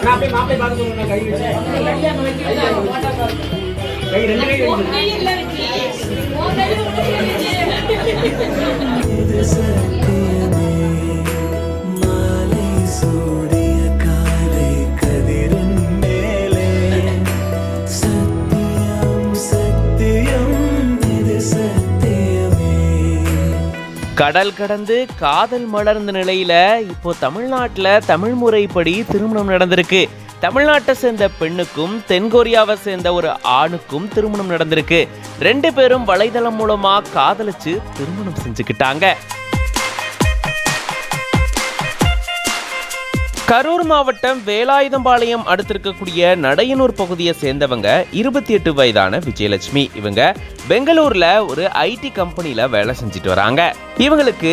மாப்பிளை பார்த்து கை வச்சு கை ரெண்டு கை கடல் கடந்து காதல் மலர்ந்த நிலையில இப்போ தமிழ்நாட்டுல தமிழ் முறைப்படி திருமணம் நடந்திருக்கு. தமிழ்நாட்டை சேர்ந்த பெண்ணுக்கும் தென்கொரியாவை சேர்ந்த ஒரு ஆணுக்கும் திருமணம் நடந்திருக்கு. 2 பேரும் வலைதளம் மூலமா காதலிச்சு திருமணம் செஞ்சுக்கிட்டாங்க. கரூர் மாவட்டம் வேலாயுதம்பாளையம் அடுத்திருக்கக்கூடிய நடையனூர் பகுதியை சேர்ந்தவங்க 28 வயதான விஜயலட்சுமி. இவங்க பெங்களூர்ல ஒரு ஐடி கம்பெனில வேலை செஞ்சுட்டு வராங்க. இவங்களுக்கு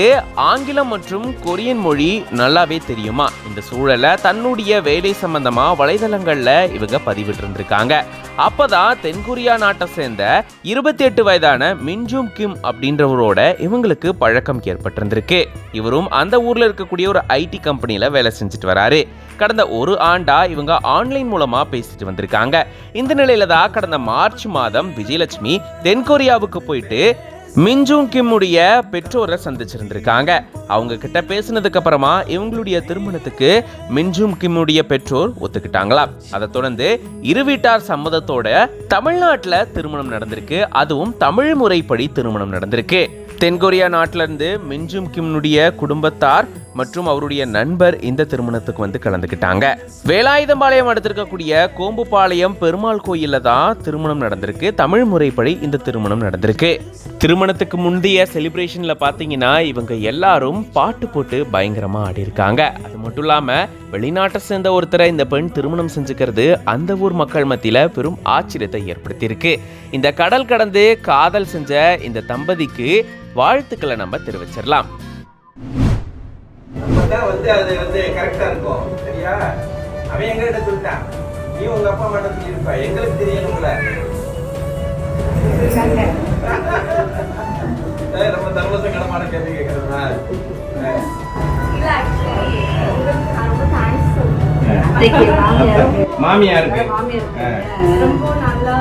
ஆங்கிலம் மற்றும் கொரியன் மொழி நல்லாவே தெரியுமா. இந்த சூழல தன்னுடைய வேலை சம்பந்தமா வலைதளங்கள்ல இவங்க பதிவிட்டு இருந்திருக்காங்க. அப்பதான் தென்கொரியா நாட்டை சேர்ந்த 28 வயதான மின்ஜூம் கிம் அப்படின்றவரோட இவங்களுக்கு பழக்கம் ஏற்பட்டிருந்திருக்கு. இவரும் அந்த ஊர்ல இருக்கக்கூடிய ஒரு ஐடி கம்பெனில வேலை செஞ்சுட்டு வராரு. கடந்த 1 ஆண்டா இவங்க ஆன்லைன் மூலமா பேசிட்டு வந்திருக்காங்க. இந்த நிலையில தான் கடந்த மார்ச் மாதம் விஜயலட்சுமி தென்கொரியாவுக்கு போயிட்டு மின்ஜூம் கிம்முடைய பெற்றோரை சந்திச்சிருந்திருக்காங்க. அவங்க கிட்ட பேசினதுக்கு அப்புறமா இவங்களுடைய திருமணத்துக்கு மின்ஜூம் கிம்முடைய பெற்றோர் ஒத்துக்கிட்டாங்களா. அதை தொடர்ந்து இரு வீட்டார் சம்மதத்தோட தமிழ்நாட்டுல திருமணம் நடந்திருக்கு. அதுவும் தமிழ் முறைப்படி திருமணம் நடந்திருக்கு. தென்கொரியா நாட்டில இருந்து மின்ஜூம் கிம்னுடைய குடும்பத்தார் மற்றும் அவருடைய நண்பர் இந்த திருமணத்துக்கு வந்து கலந்துக்கிட்டாங்க. வேலாயுதம்பாளையம் அடுத்திருக்கக்கூடிய கோம்புபாளையம் பெருமாள் கோயில்ல தான் திருமணம் நடந்திருக்கு. தமிழ் முறைப்படி இந்த திருமணம் நடந்திருக்கு. திருமணத்துக்கு முந்தைய செலிப்ரேஷன்ல பாத்தீங்கன்னா இவங்க எல்லாரும் பாட்டு போட்டு பயங்கரமா ஆடி இருக்காங்க. அது மட்டும் இல்லாம வெளிநாட்டை சேர்ந்த ஒருத்தரை இந்த பெண் திருமணம் செஞ்சுக்கிறது அந்த ஊர் மக்கள் மத்தியில பெரும் ஆச்சரியத்தை ஏற்படுத்தியிருக்கு. இந்த கடல் கடந்து காதல் செஞ்ச இந்த தம்பதிக்கு வாழ்த்துக்களை நம்ம தெரிவிச்சிடலாம். வந்து அது வந்து கரெக்டா இருக்கும். சரியா? அவன் எங்கிட்ட சொல்லிட்டான், நீ உங்க அப்பா மட்டும் இருப்ப, எங்களுக்கு தெரியணும்ல. நம்ம தர்மசங்கடமான கேள்வி கேட்கறதா? மாமியாருக்கு ரொம்ப நல்லா